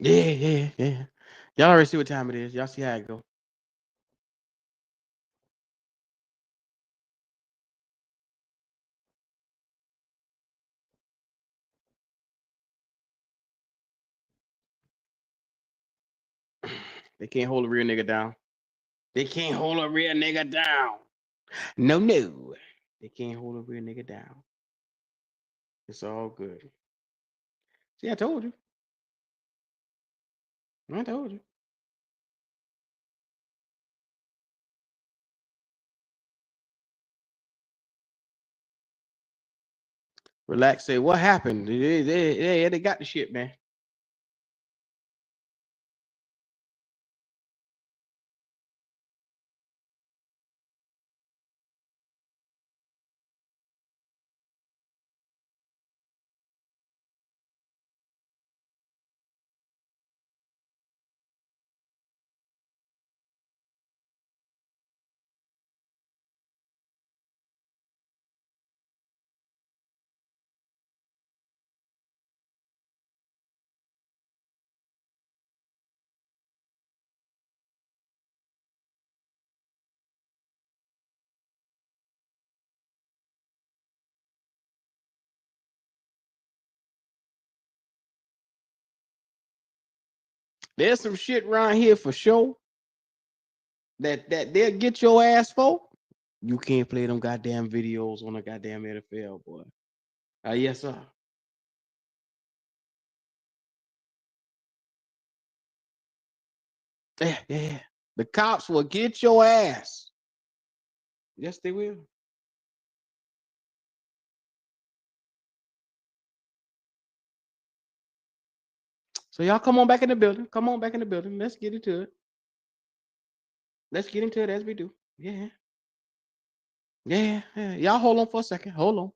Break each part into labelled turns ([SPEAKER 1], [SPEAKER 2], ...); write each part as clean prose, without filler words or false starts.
[SPEAKER 1] Yeah. Y'all already see what time it is. Y'all see how it go. They can't hold a real nigga down. They can't hold a real nigga down. No. They can't hold a real nigga down. It's all good. See, I told you. I told you. Relax. Say, what happened? They got the shit, man. There's some shit around here for sure that they'll get your ass for. You can't play them goddamn videos on the goddamn NFL, boy. Yes, sir. Yeah. The cops will get your ass. Yes, they will. So y'all come on back in the building. Come on back in the building. Let's get into it. Let's get into it as we do. Yeah. Yeah. Y'all hold on for a second. Hold on.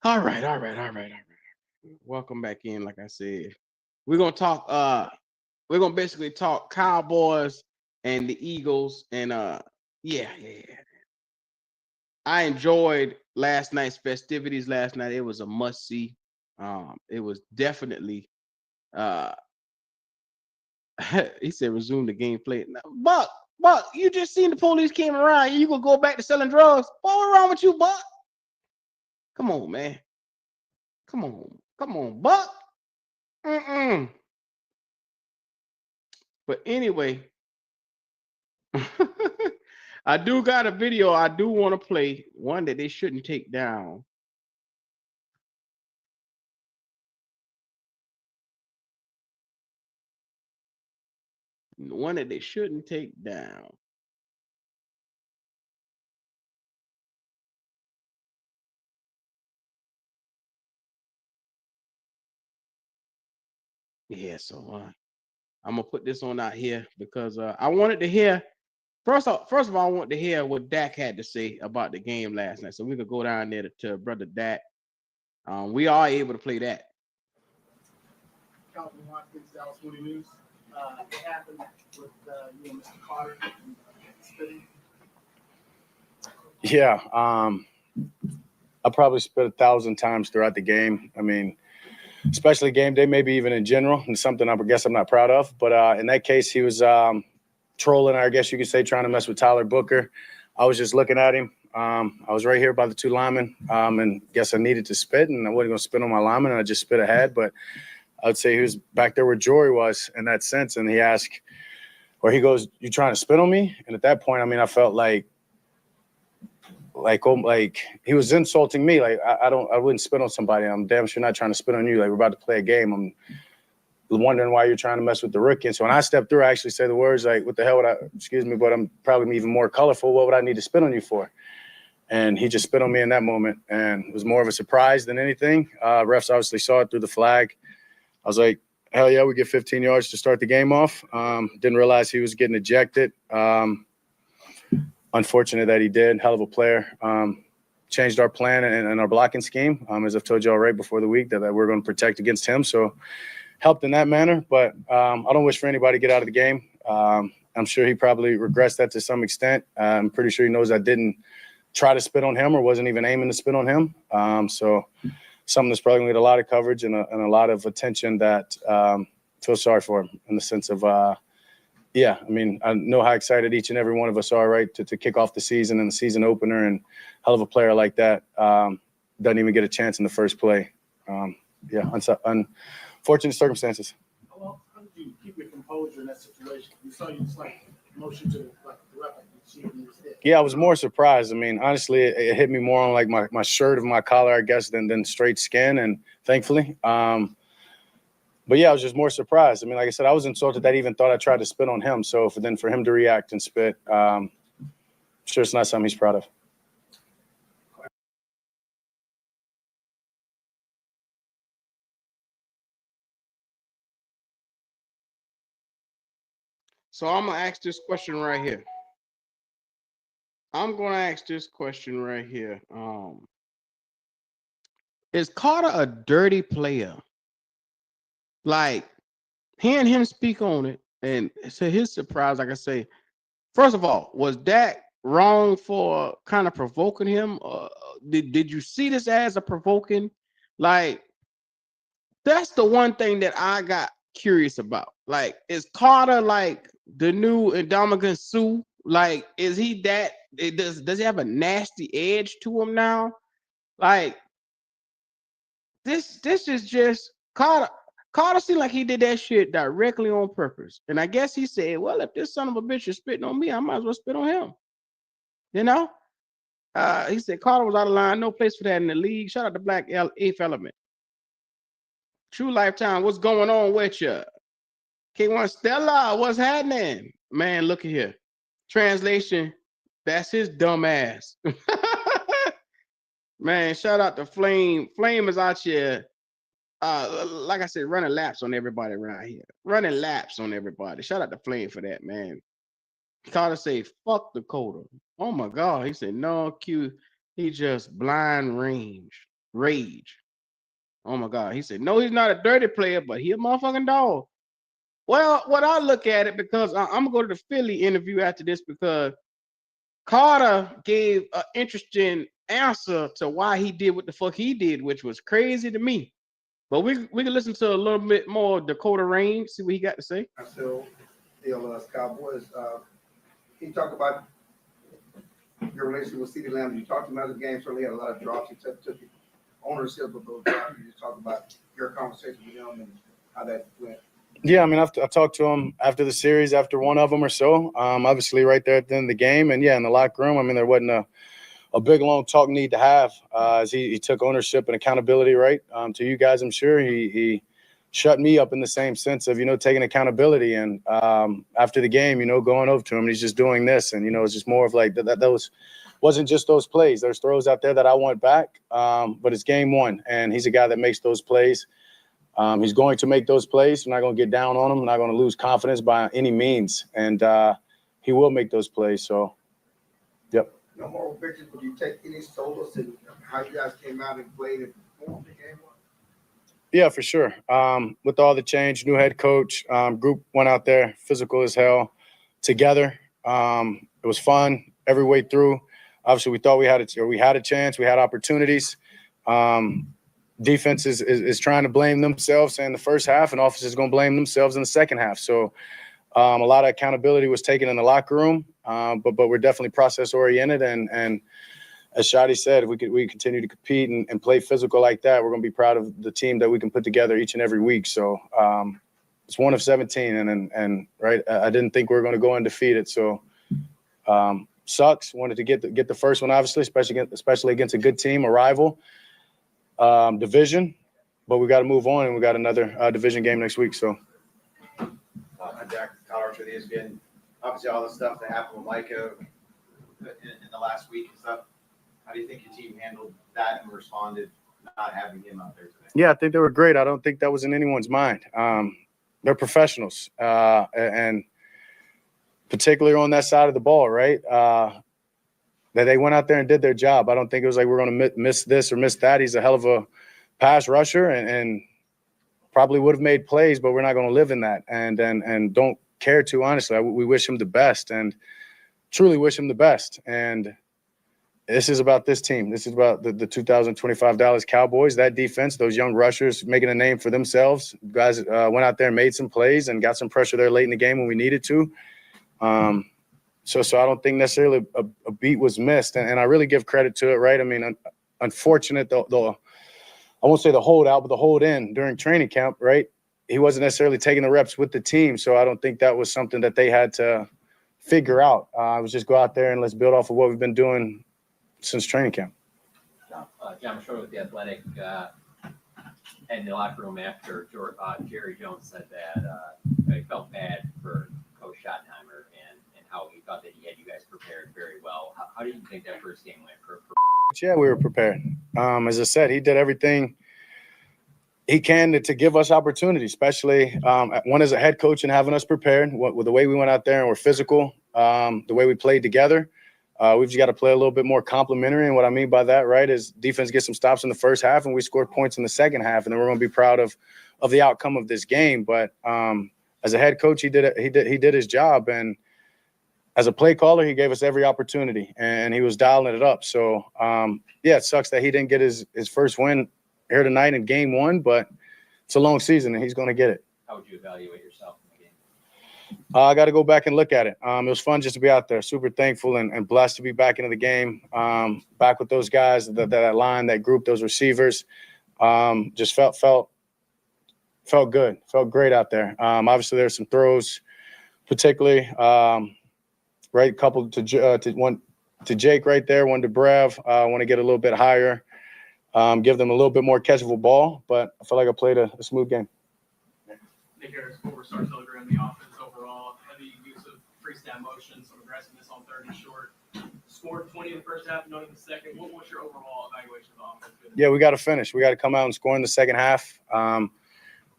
[SPEAKER 1] All right. Welcome back in. Like I said, we're gonna talk. We're gonna basically talk Cowboys and the Eagles, and yeah. I enjoyed last night's festivities. Last night it was a must see. It was definitely. Uh, he said resume the gameplay. Now, Buck, you just seen the police came around. You gonna go back to selling drugs? What's wrong with you, Buck? Come on, man. Come on, Buck. Mm-mm. But anyway, I do got a video I do want to play. One that they shouldn't take down. One that they shouldn't take down. Yeah, so I'm gonna put this on out here because I wanted to hear first of all, I want to hear what Dak had to say about the game last night. So we could go down there to brother Dak. We are able to play that.
[SPEAKER 2] Calvin Watkins, Dallas Morning News. What happened with you and Mr. Carter spitting?
[SPEAKER 3] Yeah, I probably spit 1,000 times throughout the game. I mean, especially game day, maybe even in general, and something I guess I'm not proud of. But in that case, he was trolling, I guess you could say, trying to mess with Tyler Booker. I was just looking at him. I was right here by the two linemen, and guess I needed to spit, and I wasn't going to spit on my lineman, and I just spit ahead. But I would say he was back there where Jory was in that sense, and he asked, or he goes, "You trying to spit on me?" And at that point, I mean, I felt like he was insulting me. Like I wouldn't spit on somebody. I'm damn sure not trying to spit on you. Like we're about to play a game. I'm wondering why you're trying to mess with the rookie. And so when I stepped through, I actually said the words like, "What the hell would I? Excuse me, but I'm probably even more colorful. What would I need to spit on you for?" And he just spit on me in that moment, and it was more of a surprise than anything. Refs obviously saw it through the flag. I was like, "Hell yeah, we get 15 yards to start the game off." Didn't realize he was getting ejected. Unfortunate that he did. Hell of a player. changed our plan and our blocking scheme. As I've told you all right before the week that we're going to protect against him. So helped in that manner, but I don't wish for anybody to get out of the game. I'm sure he probably regrets that to some extent. I'm pretty sure he knows I didn't try to spit on him or wasn't even aiming to spit on him. So something that's probably going to get a lot of coverage and a lot of attention that feel sorry for him in the sense of, yeah, I mean, I know how excited each and every one of us are, right, to kick off the season and the season opener, and hell of a player like that doesn't even get a chance in the first play. Yeah, unfortunate circumstances.
[SPEAKER 2] How did you keep your composure in that situation? You saw you just like motion to like the ref, like you see in his head.
[SPEAKER 3] Yeah, I was more surprised. I mean, honestly, it hit me more on like my shirt of my collar, I guess, than straight skin, and thankfully. But yeah, I was just more surprised. I mean, like I said, I was insulted that he even thought I tried to spit on him. So for him to react and spit, sure it's not something he's proud of.
[SPEAKER 1] So I'm gonna ask this question right here. Is Carter a dirty player? Like, hearing him speak on it, and to his surprise, like I say, first of all, was Dak wrong for kind of provoking him? Did you see this as a provoking? Like, that's the one thing that I got curious about. Like, is Carter like the new Ndamukong Suh? Like, is he that? Does he have a nasty edge to him now? Like, this is just Carter. Carter seemed like he did that shit directly on purpose. And I guess he said, well, if this son of a bitch is spitting on me, I might as well spit on him. You know? He said Carter was out of line. No place for that in the league. Shout out to Black Eighth Element. True Lifetime, what's going on with you? K1 Stella, what's happening? Man, look at here. Translation, that's his dumb ass. Man, shout out to Flame. Flame is out here. Like I said, running laps on everybody around here. Running laps on everybody. Shout out to Flame for that, man. Carter say, fuck Dakota. Oh my God. He said, no, Q. He just blind rage. Oh my God. He said, no, he's not a dirty player, but he a motherfucking dog. Well, what I look at it, because I'm gonna go to the Philly interview after this, because Carter gave an interesting answer to why he did what the fuck he did, which was crazy to me. But we can listen to a little bit more Dakota Rain, see what he got to say.
[SPEAKER 4] I still feel Cowboys. Can you talk about your relationship with CeeDee Lamb? You talked about the game, certainly had a lot of drops. He took ownership of those drops. You just talk about your conversation with him and how that went.
[SPEAKER 3] Yeah, I mean, I talked to him after the series, after one of them or so. Obviously, right there at the end of the game, and yeah, in the locker room. I mean, there wasn't a big long talk need to have as he took ownership and accountability, right? To you guys, I'm sure he shut me up in the same sense of, taking accountability. And after the game, going over to him, and he's just doing this. And, it's just more of like that wasn't just those plays. There's throws out there that I want back, but it's game one. And he's a guy that makes those plays. He's going to make those plays. I'm not going to get down on him. I'm not going to lose confidence by any means. And he will make those plays. So, yep.
[SPEAKER 4] No more pictures, but you take any solace in how you guys came out and played and performed the game?
[SPEAKER 3] Yeah, for sure. With all the change, new head coach, group went out there, physical as hell, together. It was fun every way through. Obviously, we thought we had a chance. We had opportunities. Defense is trying to blame themselves in the first half, and offense is going to blame themselves in the second half. So a lot of accountability was taken in the locker room, but we're definitely process oriented. And as Shadi said, if we continue to compete and play physical like that, we're going to be proud of the team that we can put together each and every week. So it's one of 17, and right, I didn't think we were going to go undefeated. So sucks. Wanted to get the first one, obviously, especially against a good team, a rival. Division, but we got to move on, and we got another division game next week. So,
[SPEAKER 5] Jack Collar for the ESPN. Obviously, all the stuff that happened with Micah in the last week and stuff. How do you think your team handled that and responded not having him out there today?
[SPEAKER 3] Yeah, I think they were great. I don't think that was in anyone's mind. They're professionals, and particularly on that side of the ball, right? that they went out there and did their job. I don't think it was like we're going to miss this or miss that. He's a hell of a pass rusher and probably would have made plays, but we're not going to live in that and don't care to, honestly. We wish him the best and truly wish him the best. And this is about this team. This is about the 2025 Dallas Cowboys, that defense, those young rushers making a name for themselves. Guys went out there and made some plays and got some pressure there late in the game when we needed to. So I don't think necessarily a beat was missed. And I really give credit to it, right? I mean, unfortunate, I won't say the holdout, but the hold in during training camp, right? He wasn't necessarily taking the reps with the team. So I don't think that was something that they had to figure out. I was just go out there and let's build off of what we've been doing since training camp.
[SPEAKER 6] John Short with The Athletic, in the locker room after Jerry Jones said that he felt bad for Coach Schottenheimer and how he thought that he had you guys prepared very well. How do you think that first game went for
[SPEAKER 3] Yeah, we were prepared. As I said, he did everything he can to give us opportunity, especially one as a head coach and having us prepared with the way we went out there and we're physical, the way we played together. We've just got to play a little bit more complimentary. And what I mean by that, right, is defense gets some stops in the first half and we scored points in the second half. And then we're going to be proud of the outcome of this game. But as a head coach, he did his job. And as a play caller, he gave us every opportunity and he was dialing it up. So, yeah, it sucks that he didn't get his first win here tonight in game one, but it's a long season and he's going to get it.
[SPEAKER 6] how would you evaluate yourself in the game?
[SPEAKER 3] I got to go back and look at it. It was fun just to be out there. Super thankful and blessed to be back into the game, back with those guys, that line, that group, those receivers. Just felt good, felt great out there. Obviously, there's some throws, particularly right, a couple to one to Jake right there, one to Brev. I want to get a little bit higher, give them a little bit more catchable ball, but I feel like I played a smooth game.
[SPEAKER 7] Nick Harris, former Star Telegram, the offense overall, heavy use of freestyle motion, some aggressiveness on third and short. Scored 20 in the first half, none in the second. What's your overall evaluation of the offense?
[SPEAKER 3] Yeah, we got to finish. We got to come out and score in the second half.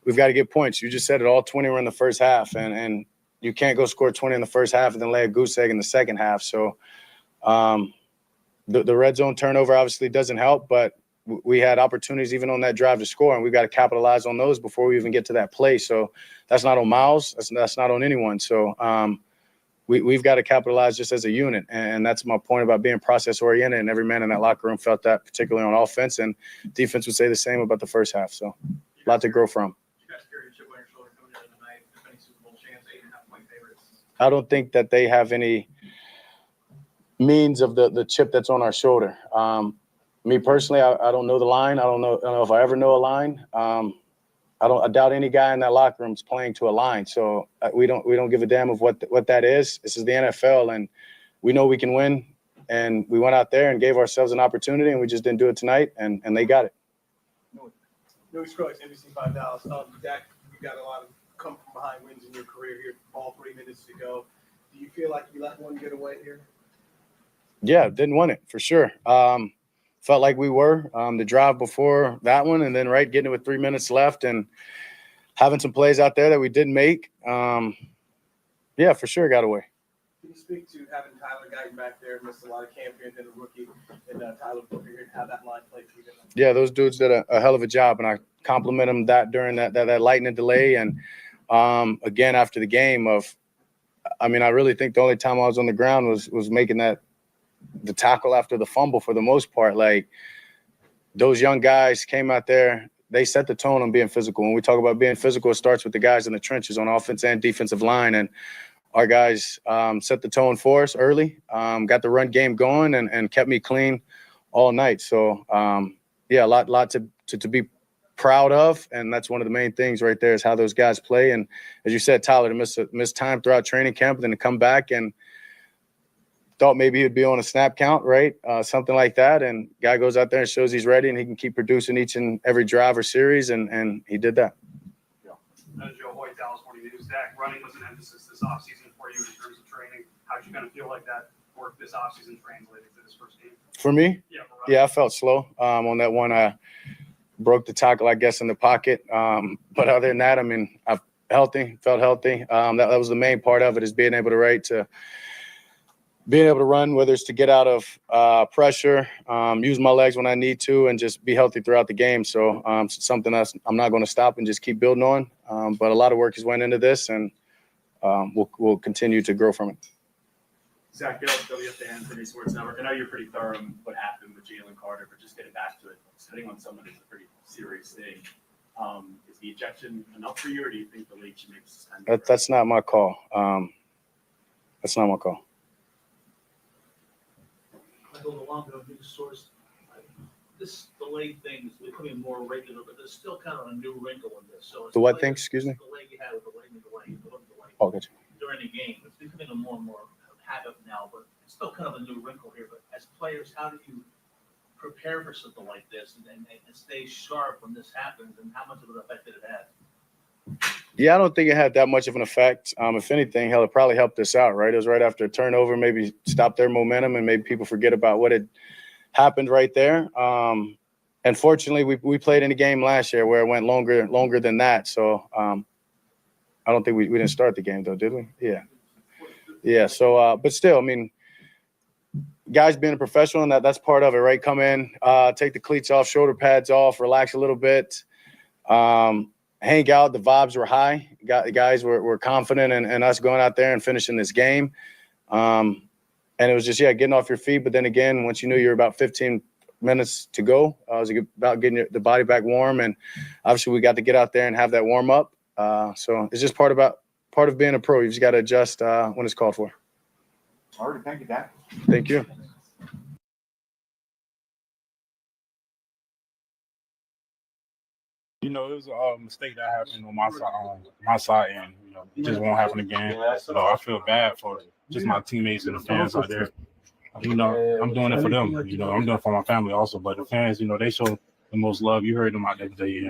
[SPEAKER 3] We've got to get points. You just said it. All 20 were in the first half, and you can't go score 20 in the first half and then lay a goose egg in the second half. So the red zone turnover obviously doesn't help, but we had opportunities even on that drive to score, and we've got to capitalize on those before we even get to that play. So that's not on Miles. That's not on anyone. So we've got to capitalize just as a unit, and that's my point about being process-oriented, and every man in that locker room felt that, particularly on offense, and defense would say the same about the first half. So a lot to grow from.
[SPEAKER 7] You guys carried a chip on your shoulder coming into the night, defending Super Bowl champs, 8.5-point favorites.
[SPEAKER 3] I don't think that they have any means of the chip that's on our shoulder. Me personally, I don't know the line. I don't know if I ever know a line. I doubt any guy in that locker room is playing to a line. So we don't give a damn of what that is. This is the NFL, and we know we can win. And we went out there and gave ourselves an opportunity, and we just didn't do it tonight, and they got it.
[SPEAKER 2] Louis Scruggs, NBC5 Dallas. Dak, you got a lot of come from behind wins in your career here. All 3 minutes to go. Do you feel like you let one get away here?
[SPEAKER 3] Yeah, didn't want it for sure. Felt like we were the drive before that one, and then getting it with 3 minutes left and having some plays out there that we didn't make. Yeah, for sure got away.
[SPEAKER 2] Can you speak to having Tyler Guyton back there, missed a lot of camp here, and then a rookie, and Tyler Booker here, how that line played for you?
[SPEAKER 3] Yeah, those dudes did a hell of a job, and I compliment them during that lightning delay. And again, after the game I really think the only time I was on the ground was making the tackle after the fumble for the most part. Like, those young guys came out there, they set the tone on being physical. When we talk about being physical, it starts with the guys in the trenches on offense and defensive line. And our guys set the tone for us early, got the run game going and kept me clean all night. So, yeah, a lot to be proud of. And that's one of the main things right there is how those guys play. And as you said, Tyler, to miss time throughout training camp and then to come back and thought maybe he'd be on a snap count, right? Something like that. And guy goes out there and shows he's ready and he can keep producing each and every drive or series. And he did that.
[SPEAKER 7] Joe Hoyt, Dallas Morning News. Dak, running was an emphasis this offseason for you in terms of training. How did you kind of feel like that work this offseason translated to this first game?
[SPEAKER 3] For me?
[SPEAKER 7] Yeah,
[SPEAKER 3] I felt slow on that one. I broke the tackle, I guess, in the pocket. But other than that, I felt healthy. That was the main part of it, is being able to being able to run, whether it's to get out of pressure, use my legs when I need to, and just be healthy throughout the game. So it's something that I'm not going to stop and just keep building on. But a lot of work has went into this, and we'll continue to grow from it.
[SPEAKER 8] Zach Gill, WFAN, City Sports Network. I know you're pretty thorough on what happened with Jalen Carter, but just getting back to it, sitting on someone is a pretty serious thing. Is the ejection enough for you, or do you think the league should make a suspension?
[SPEAKER 3] That's not my call. That's not my call.
[SPEAKER 9] Michael Luongo, news source. This delay thing is becoming more regular, but there's still kind of a new wrinkle in this. So
[SPEAKER 3] The what thing? Excuse me.
[SPEAKER 9] The delay you had with the delay
[SPEAKER 3] Oh, gotcha.
[SPEAKER 9] during the game. It's becoming a more and more habit now, but it's still kind of a new wrinkle here. But as players, how do you prepare for something like this and stay sharp when this happens? And how much of an effect did it have?
[SPEAKER 3] Yeah, I don't think it had that much of an effect. If anything, hell, it probably helped us out, right? It was right after a turnover, maybe stopped their momentum, and maybe people forget about what had happened right there. And fortunately, we played in a game last year where it went longer than that. So I don't think we didn't start the game, though, did we? Yeah. So, but still, I mean, guys being a professional, and that's part of it, right? Come in, take the cleats off, shoulder pads off, relax a little bit. Hang out. The vibes were high. The guys were confident in us going out there and finishing this game. And it was just, getting off your feet. But then again, once you knew you were about 15 minutes to go, it was about getting the body back warm. And obviously we got to get out there and have that warm up. So it's just part of being a pro. You just got to adjust when it's called for.
[SPEAKER 5] All right, thank you, Dak.
[SPEAKER 3] Thank you.
[SPEAKER 10] You know, it was a mistake that happened on my side, and it just won't happen again. So I feel bad for just my teammates and the fans out there. I'm doing it for them. I'm doing it for my family also. But the fans, they show the most love. You heard them out there today.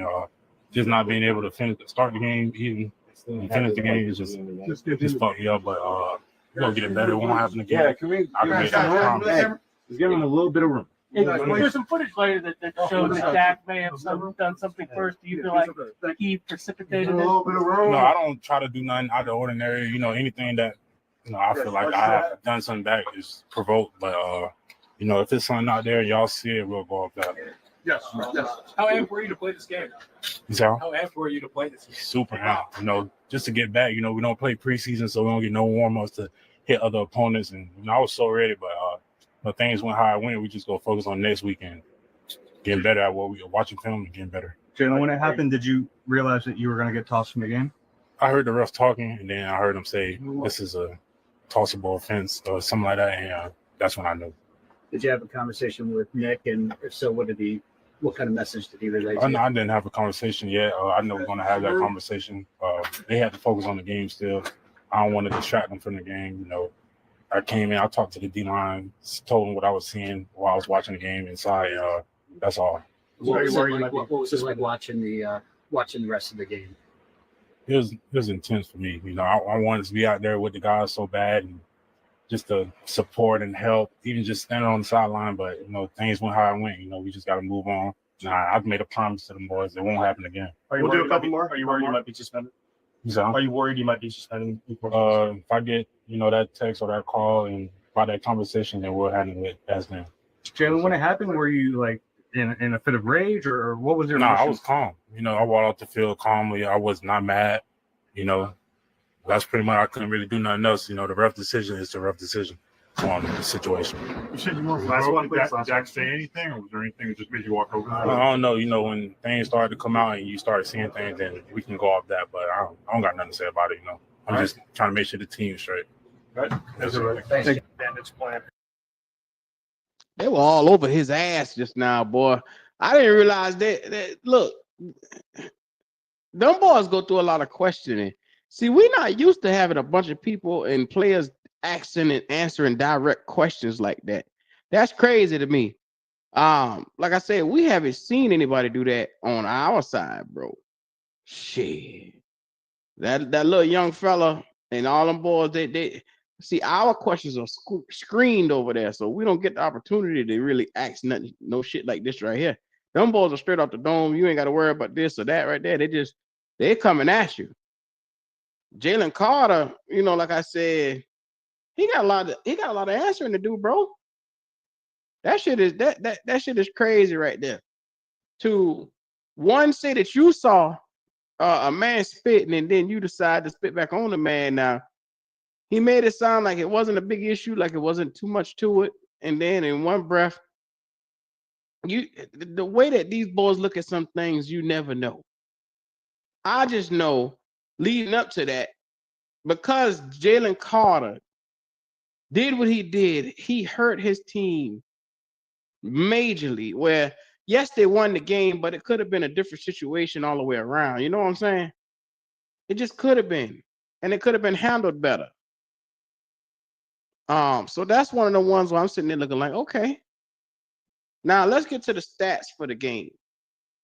[SPEAKER 10] Just not being able to start the game, even and finish the game is just fucked me up. But we're gonna get it better. It won't happen again.
[SPEAKER 11] Yeah, can we?
[SPEAKER 10] I can make that promise.
[SPEAKER 11] Just give him a little bit of room.
[SPEAKER 12] There's some footage later that shows that Dak may have done something first. Do you feel like he precipitated it?
[SPEAKER 10] No, I don't try to do nothing out of the ordinary. Anything that I feel like I have done something back is provoked. But if it's something out there, y'all see it, we'll go up that.
[SPEAKER 7] Yes. How amped were you to play this game?
[SPEAKER 10] So
[SPEAKER 7] How amped were you to play this game?
[SPEAKER 10] super out, just to get back. We don't play preseason, so we don't get no warm-ups to hit other opponents. And I was so ready, but things went how it went. We just go focus on next weekend, getting better at what we are watching film and getting better.
[SPEAKER 11] Jalen, when it happened, did you realize that you were going to get tossed from the game?
[SPEAKER 10] I heard the refs talking, and then I heard them say this is a tossable offense or something like that, and that's when I knew.
[SPEAKER 13] Did you have a conversation with Nick, and if so, what kind of message did he relay to
[SPEAKER 10] I
[SPEAKER 13] you?
[SPEAKER 10] didn't have a conversation yet. I know we're going to have that conversation. They had to focus on the game still. I don't want to distract them from the game. I came in, I talked to the D-line, told them what I was seeing while I was watching the game inside. That's all.
[SPEAKER 13] What was it like watching the rest of the game?
[SPEAKER 10] It was intense for me. I wanted to be out there with the guys so bad and just to support and help, even just standing on the sideline. But, things went how it went. We just got to move on. I've made a promise to the boys. It won't happen again.
[SPEAKER 11] We'll do a couple more. Are you worried you might be suspended?
[SPEAKER 10] So,
[SPEAKER 11] Are you worried you might be suspended?
[SPEAKER 10] if I get, that text or that call and by that conversation, then we'll handle it as then.
[SPEAKER 11] Jalen, when it happened, were you like in a fit of rage, or what was your?
[SPEAKER 10] No, I
[SPEAKER 11] emotion?
[SPEAKER 10] was calm. I walked out the field calmly. I was not mad. That's pretty much, I couldn't really do nothing else. The rough decision is the rough decision on the situation.
[SPEAKER 11] You said you were
[SPEAKER 8] Last one, please. Did Dak say anything, or was there anything that just made you walk over?
[SPEAKER 10] I don't know. When things started to come out and you start seeing things, then we can go off that. But I don't got nothing to say about it. I'm just trying to make sure the team's straight.
[SPEAKER 8] Right.
[SPEAKER 10] That's it.
[SPEAKER 13] Thanks.
[SPEAKER 8] Bandits plan.
[SPEAKER 1] They were all over his ass just now, boy. I didn't realize that look, them boys go through a lot of questioning. See, we're not used to having a bunch of people and players asking and answering direct questions like that. That's crazy to me. Like I said, we haven't seen anybody do that on our side, bro. Shit. That little young fella and all them boys, they see our questions are screened over there, so we don't get the opportunity to really ask nothing, no shit like this right here. Them boys are straight off the dome. You ain't got to worry about this or that right there. They coming at you. Jalen Carter, like I said, He got a lot of answering to do, bro. That shit is crazy right there. To one say that you saw a man spitting and then you decide to spit back on the man. Now he made it sound like it wasn't a big issue, like it wasn't too much to it, and then in one breath, the way that these boys look at some things, you never know. I just know leading up to that, because Jalen Carter did what he did, he hurt his team majorly. Where yes, they won the game, but it could have been a different situation all the way around. You know what I'm saying? It just could have been, and it could have been handled better. So that's one of the ones where I'm sitting there looking like, okay. Now let's get to the stats for the game.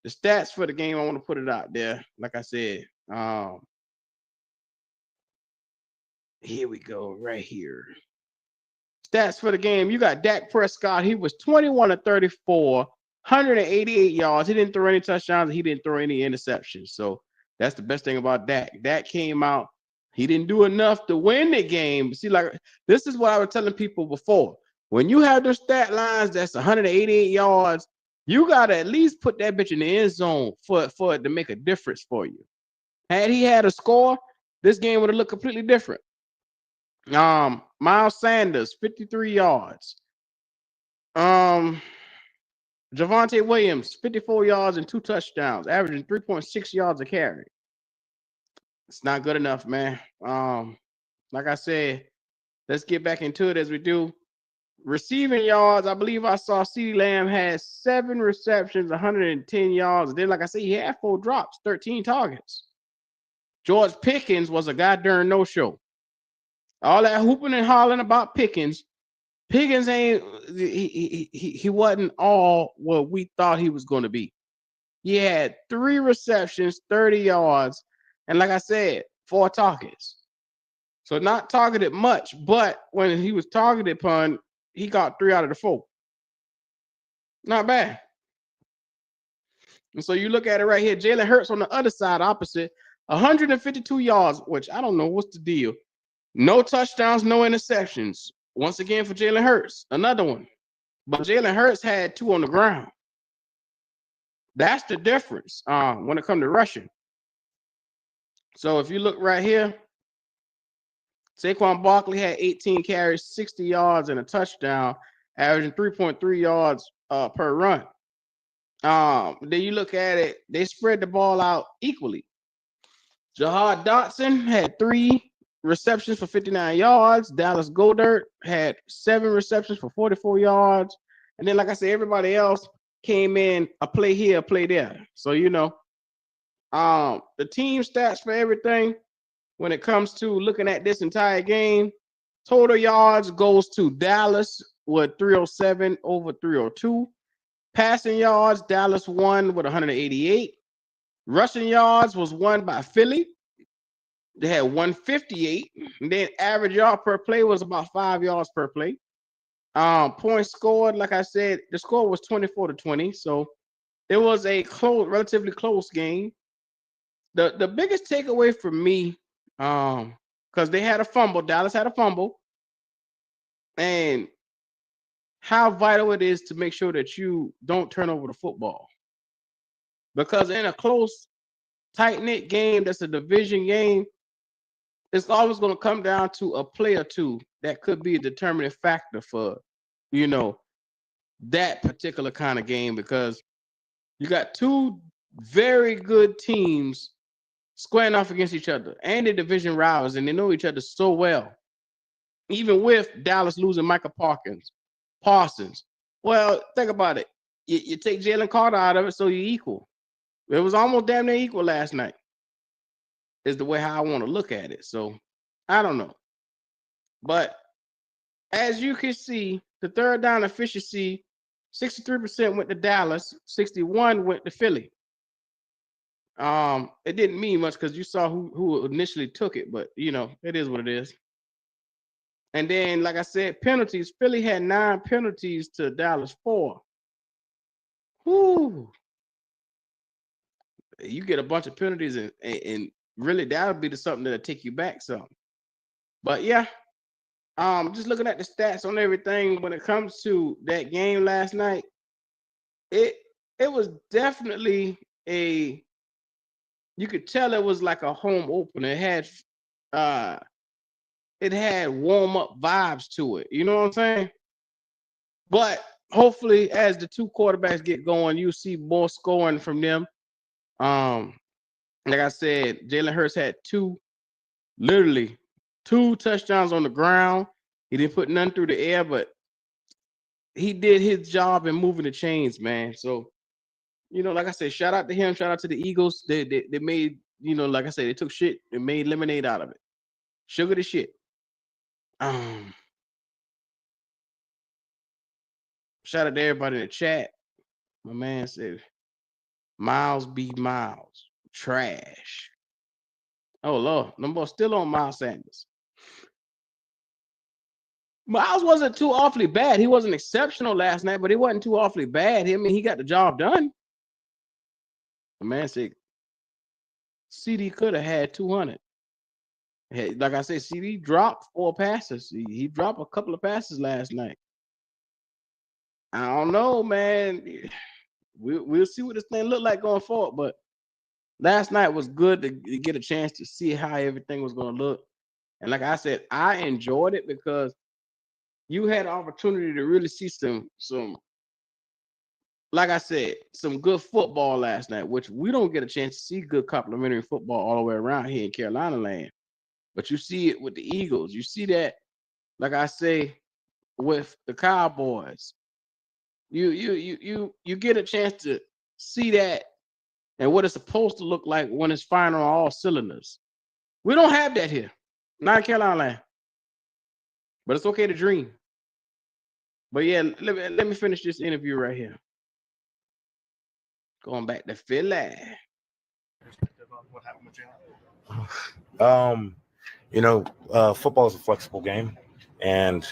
[SPEAKER 1] The stats for the game, I want to put it out there. Like I said, here we go, right here. Stats for the game. You got Dak Prescott. He was 21 of 34, 188 yards. He didn't throw any touchdowns. He didn't throw any interceptions. So that's the best thing about Dak. Dak came out. He didn't do enough to win the game. See, like, this is what I was telling people before. When you have those stat lines, that's 188 yards, you got to at least put that bitch in the end zone for it to make a difference for you. Had he had a score, this game would have looked completely different. Miles Sanders, 53 yards. Javonte Williams, 54 yards and 2 touchdowns, averaging 3.6 yards a carry. It's not good enough, man. Like I said, let's get back into it as we do. Receiving yards, I believe I saw CeeDee Lamb had 7 receptions, 110 yards. And then, like I said, he had 4 drops, 13 targets. George Pickens was a goddamn no-show. All that hooping and hollering about Pickens ain't, he wasn't all what we thought he was going to be. He had 3 receptions, 30 yards, and like I said, 4 targets. So not targeted much, but when he was targeted upon, he got 3 out of the 4. Not bad. And so you look at it right here, Jalen Hurts on the other side, opposite, 152 yards, which I don't know what's the deal. No touchdowns, no interceptions. Once again for Jalen Hurts, another one. But Jalen Hurts had 2 on the ground. That's the difference when it comes to rushing. So if you look right here, Saquon Barkley had 18 carries, 60 yards, and a touchdown, averaging 3.3 yards per run. Then you look at it, they spread the ball out equally. Jahad Dotson had 3 receptions for 59 yards. Dallas Goedert had 7 receptions for 44 yards. And then, like I said, everybody else came in a play here, a play there. So, you know, the team stats for everything when it comes to looking at this entire game, total yards goes to Dallas with 307 over 302. Passing yards, Dallas won with 188. Rushing yards was won by Philly. They had 158. And then average yard per play was about 5 yards per play. Points scored, like I said, the score was 24-20. So it was a relatively close game. The biggest takeaway for me, because they had a fumble, Dallas had a fumble, and how vital it is to make sure that you don't turn over the football. Because in a close, tight-knit game that's a division game, it's always going to come down to a play or two that could be a determining factor for, you know, that particular kind of game, because you got 2 very good teams squaring off against each other, and the division rivals, and they know each other so well. Even with Dallas losing Michael Parsons. Well, think about it. You take Jalen Carter out of it, so you're equal. It was almost damn near equal last night, is the way how I want to look at it. So I don't know. But as you can see, the third down efficiency, 63% went to Dallas, 61 went to Philly. It didn't mean much because you saw who initially took it, but you know, it is what it is. And then, like I said, penalties. Philly had 9 penalties to Dallas 4. Whoo. You get a bunch of penalties, and really that'll be something that'll take you back some. But yeah, just looking at the stats on everything when it comes to that game last night, it was definitely you could tell it was like a home opener. It had warm up vibes to it. You know what I'm saying? But hopefully, as the two quarterbacks get going, you see more scoring from them. Like I said, Jalen Hurts had literally two touchdowns on the ground. He didn't put none through the air, but he did his job in moving the chains, man. So, like I said, shout out to him. Shout out to the Eagles. They made, like I said, they took shit and made lemonade out of it. Sugar the shit. Shout out to everybody in the chat. My man said, Miles be Miles. Trash. Oh, Lord. No more still on Miles Sanders. Miles wasn't too awfully bad. He wasn't exceptional last night, but he wasn't too awfully bad. I mean, he got the job done. The man said, CD could have had 200. Hey, like I said, CD dropped 4 passes. He dropped a couple of passes last night. I don't know, man. We'll see what this thing look like going forward. But last night was good to get a chance to see how everything was going to look. And like I said, I enjoyed it because you had an opportunity to really see some, like I said, some good football last night, which we don't get a chance to see good complimentary football all the way around here in Carolina land. But you see it with the Eagles. You see that, like I say, with the Cowboys. You get a chance to see that and what it's supposed to look like when it's firing on all cylinders. We don't have that here, not in Carolina land. But it's okay to dream. But yeah, let me finish this interview right here. Going back to Philly.
[SPEAKER 11] What happened with Jalen?
[SPEAKER 10] Football is a flexible game, and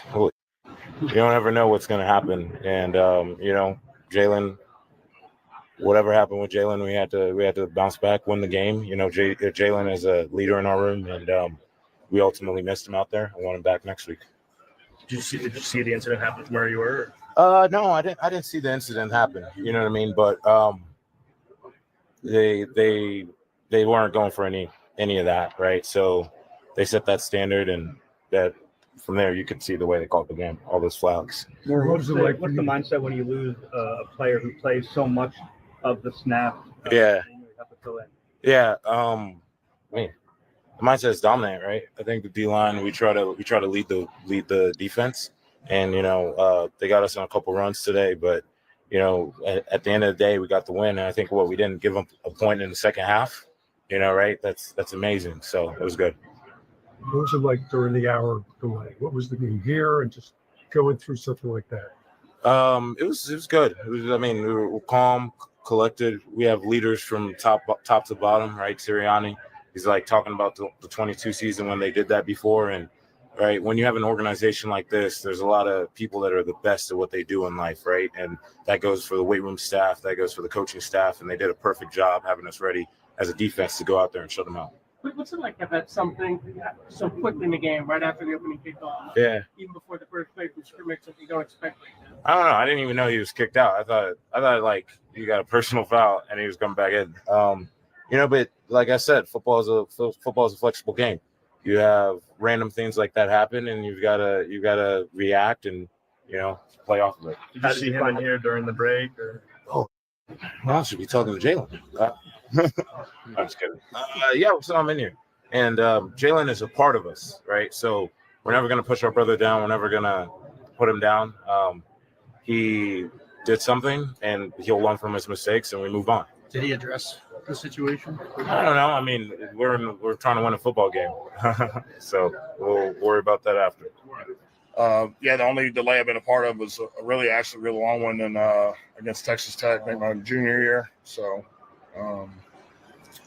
[SPEAKER 10] you don't ever know what's going to happen. And Jalen, whatever happened with Jalen, we had to bounce back, win the game. Jalen is a leader in our room, and we ultimately missed him out there. I want him back next week.
[SPEAKER 11] Did you see the incident happen from where you were?
[SPEAKER 10] No, I didn't see the incident happen. You know what I mean? But they weren't going for any of that, right? So they set that standard, and that from there you could see the way they called the game, all those flags.
[SPEAKER 13] What's the mindset when you lose a player who plays so much of the snap?
[SPEAKER 10] Yeah.
[SPEAKER 13] And you have to fill in?
[SPEAKER 10] Yeah. The mindset is dominant, right? I think the D-line, we try to lead the defense, and they got us on a couple runs today, but at the end of the day, we got the win. And I think we didn't give them a point in the second half, right? That's amazing. So it was good.
[SPEAKER 14] What was it like during the hour delay? What was the game here and just going through something like that?
[SPEAKER 10] It was good. We were calm, collected. We have leaders from top to bottom, right? Sirianni, he's like talking about the 22 season when they did that before. And right, when you have an organization like this, there's a lot of people that are the best at what they do in life, right? And that goes for the weight room staff, that goes for the coaching staff, and they did a perfect job having us ready as a defense to go out there and shut them out.
[SPEAKER 12] What's it like to have something so quickly in the game, right after the opening kickoff?
[SPEAKER 10] Yeah.
[SPEAKER 12] Even before the first play from scrimmage, that you don't expect like that.
[SPEAKER 10] I don't know. I didn't even know he was kicked out. I thought like he got a personal foul and he was coming back in. But like I said, football is a flexible game. You have random things like that happen, and you've got to react and play off of it.
[SPEAKER 11] Did you see him in here during the break? Or?
[SPEAKER 10] Oh, well, I should be talking to Jalen. I'm just kidding. So I'm in here, and Jalen is a part of us, right? So we're never gonna push our brother down. We're never gonna put him down. He did something, and he'll learn from his mistakes, and we move on.
[SPEAKER 13] Did he address the situation?
[SPEAKER 10] I don't know. I mean, we're trying to win a football game, so we'll worry about that after.
[SPEAKER 15] The only delay I've been a part of was a really long one against Texas Tech, I think my junior year. So,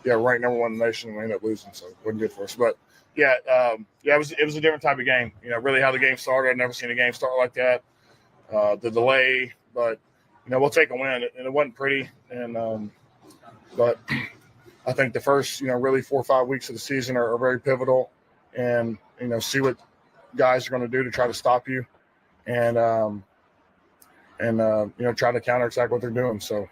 [SPEAKER 15] ranked number 1 in the nation, and we ended up losing, so it wasn't good for us. But it was a different type of game. Really how the game started. I've never seen a game start like that. The delay, but we'll take a win, and it wasn't pretty. And but I think the first really 4 or 5 weeks of the season are very pivotal, and see what guys are going to do to try to stop you, and try to counterattack what they're doing. So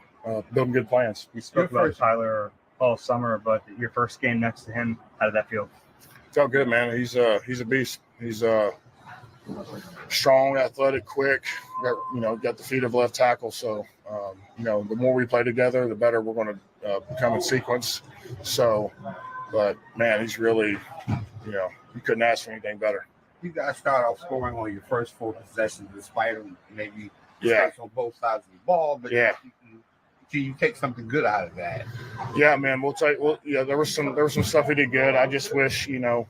[SPEAKER 15] building good plans.
[SPEAKER 13] You spoke about Tyler all summer, but your first game next to him, how did that feel?
[SPEAKER 15] Felt good, man. He's a beast. He's strong, athletic, quick. Got the feet of left tackle. So the more we play together, the better we're going to become in sequence. So, but man, he's really, you couldn't ask for anything better.
[SPEAKER 16] You guys start off scoring on your first 4 possessions, despite maybe
[SPEAKER 15] Yeah.
[SPEAKER 16] mistakes on both sides of the ball. But
[SPEAKER 15] Yeah.
[SPEAKER 16] you take something good out of that.
[SPEAKER 15] Yeah, man. There was some stuff we did good. I just wish, Kyler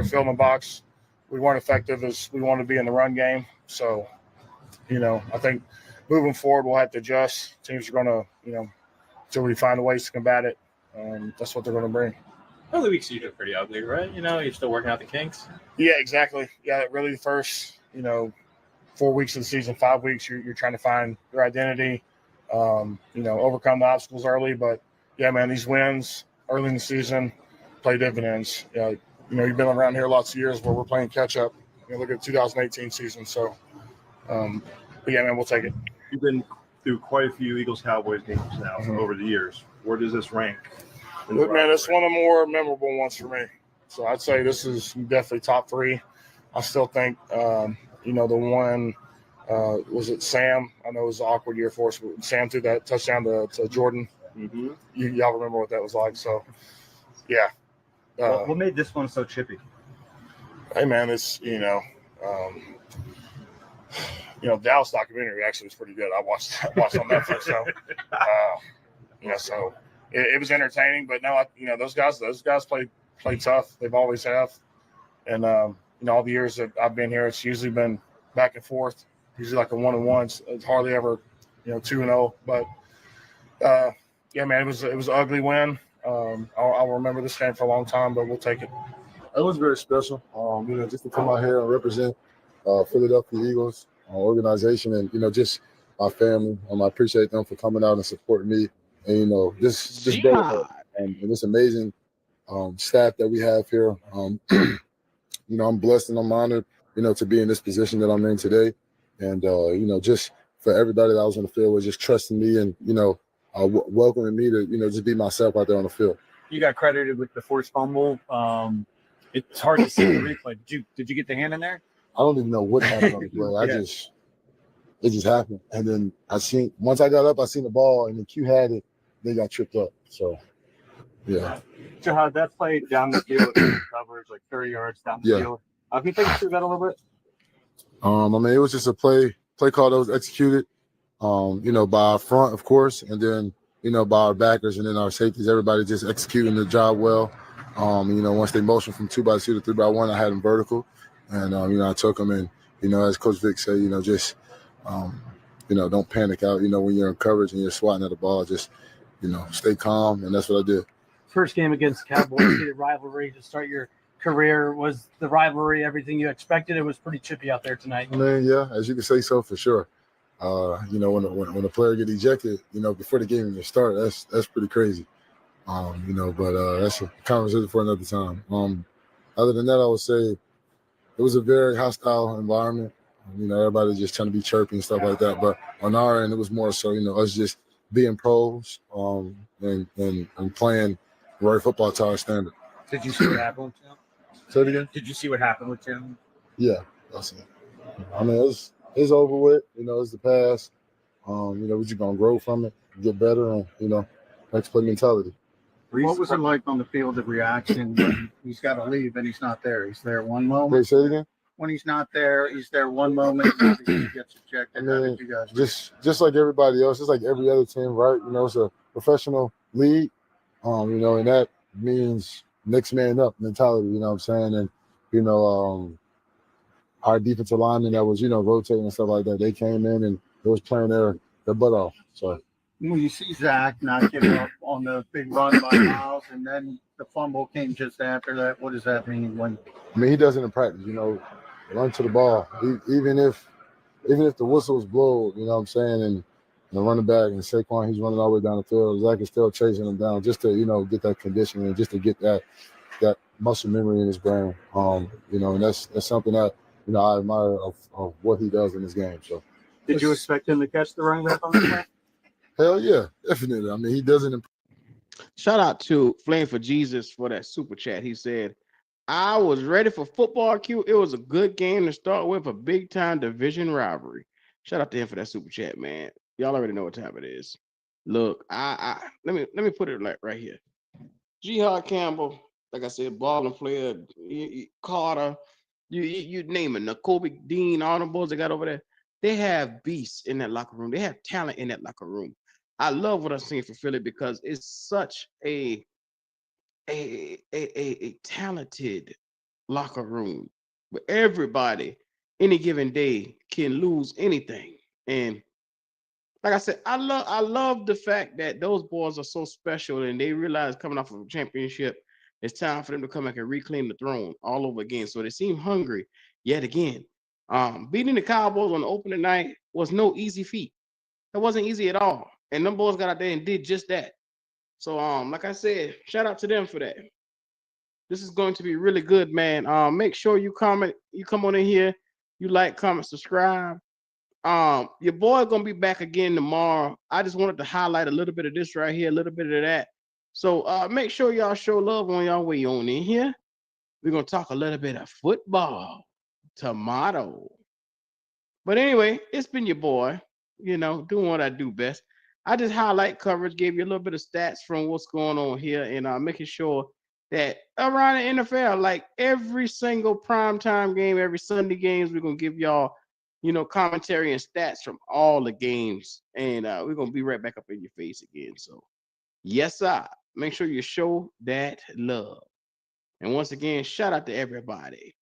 [SPEAKER 15] fill in the box. We weren't effective as we wanted to be in the run game. So, I think moving forward, we'll have to adjust. Teams are going to, until we find the ways to combat it. That's what they're going to bring.
[SPEAKER 17] Early weeks usually pretty ugly, right? You're still working out the kinks.
[SPEAKER 15] Yeah, exactly. Yeah, really the first, 4 weeks of the season, 5 weeks, you're trying to find your identity, overcome the obstacles early. But, yeah, man, these wins early in the season play dividends. You've been around here lots of years where we're playing catch-up. Look at the 2018 season. So, but, yeah, man, we'll take it.
[SPEAKER 18] You've been through quite a few Eagles-Cowboys games now over the years. Where does this rank?
[SPEAKER 15] Look, man, it's one of the more memorable ones for me. So I'd say this is definitely top 3. I still think, the one, was it Sam? I know it was an awkward year for us. But Sam threw that touchdown to Jordan.
[SPEAKER 18] Mm-hmm.
[SPEAKER 15] Y'all remember what that was like. So, yeah.
[SPEAKER 13] What made this one so chippy?
[SPEAKER 15] Hey, man, it's, Dallas documentary actually was pretty good. I watched on Netflix. So, so it was entertaining. But no, those guys play tough. They've always have. And, all the years that I've been here, it's usually been back and forth. Usually like a 1-1. It's hardly ever, 2-0. But, yeah, man, it was an ugly win. I'll remember this game for a long time, but we'll take it.
[SPEAKER 19] It was very special, just to come out here and represent Philadelphia Eagles organization and, just my family. I appreciate them for coming out and supporting me and, this brotherhood and this amazing staff that we have here. I'm blessed and I'm honored, to be in this position that I'm in today. And, just for everybody that was on the field was just trusting me and, welcoming me to, just be myself out there on the field.
[SPEAKER 11] You got credited with the forced fumble. It's hard to see the replay. Did you get the hand in there?
[SPEAKER 19] I don't even know what happened on the play. It just happened. And then once I got up, I seen the ball and the Q had it, they got tripped up. So, yeah.
[SPEAKER 11] So how that play down the field coverage, like 30 yards down the field. Can you take us through that a little bit?
[SPEAKER 19] It was just a play call that was executed, by our front, of course, and then, by our backers and then our safeties, everybody just executing the job well. Once they motioned from 2x2 to 3x1, I had them vertical. And, I took them and, as Coach Vic said, just, don't panic out, when you're in coverage and you're swatting at the ball, just, stay calm. And that's what I did.
[SPEAKER 12] First game against the Cowboys, the rivalry to start your career. Was the rivalry everything you expected? It was pretty chippy out there tonight.
[SPEAKER 19] Yeah, as you can say so for sure. When a player get ejected, before the game even start, that's pretty crazy. But that's a conversation for another time. Other than that, I would say it was a very hostile environment. Everybody just trying to be chirpy and stuff like that. But on our end, it was more so, us just being pros and playing right football to our standard.
[SPEAKER 11] Did you see what happened with Tim?
[SPEAKER 19] Say it again?
[SPEAKER 11] Did you see what happened with Tim?
[SPEAKER 19] Yeah, that's it. It's over with. It's the past. We're just going to grow from it, get better, and, next play mentality.
[SPEAKER 13] What was it like on the field of reaction when he's got to leave and he's not there? He's there one moment.
[SPEAKER 19] Wait, say it again?
[SPEAKER 13] When he's not there, he's there one moment. And he gets ejected. How did you guys
[SPEAKER 19] just like everybody else, just like every other team, right? It's a professional league, and that means next man up mentality, you know what I'm saying? And, our defensive linemen that was, rotating and stuff like that, they came in and they was playing their butt off. So
[SPEAKER 13] when you see Zach not give up on the big run by Miles, and then the fumble came just after that, what does that mean?
[SPEAKER 19] He does it in practice, run to the ball. Even if the whistles blow, you know what I'm saying, and the running back and Saquon, he's running all the way down the field. Zach is still chasing him down just to, get that conditioning and just to get that that muscle memory in his brain. You know, and that's something that, you know, I admire of what he does in his game. So
[SPEAKER 11] Did you expect him to catch the running back on the play?
[SPEAKER 19] hell yeah, definitely. I mean, he doesn't.
[SPEAKER 1] Shout out to Flame for Jesus for that super chat. He said, I was ready for football, Q. It was a good game to start with, a big time division rivalry. Shout out to him for that super chat, man. Y'all already know what time it is. Look, let me put it like right here. Jihad Campbell, like I said, balling player, Carter, you name it, Nakobe Dean, all them boys they got over there. They have beasts in that locker room. They have talent in that locker room. I love what I'm seeing for Philly because it's such a talented locker room where everybody any given day can lose anything. And like I said, I love the fact that those boys are so special and they realize coming off of a championship, it's time for them to come back and reclaim the throne all over again. So they seem hungry yet again. Beating the Cowboys on the opening night was no easy feat. It wasn't easy at all. And them boys got out there and did just that. So like I said, shout out to them for that. This is going to be really good, man. Make sure you comment, you come on in here, you like, comment, subscribe. Your boy gonna be back again tomorrow. I just wanted to highlight a little bit of this right here, a little bit of that. So make sure y'all show love on y'all way on in here. We're gonna talk a little bit of football, tomato. But anyway, it's been your boy, you know, doing what I do best. I just highlight coverage, gave you a little bit of stats from what's going on here, and making sure that around the NFL, like every single primetime game, every Sunday games, we're gonna give y'all, you know, commentary and stats from all the games, and we're gonna be right back up in your face again. So, yes, sir. Make sure you show that love. And once again, shout out to everybody.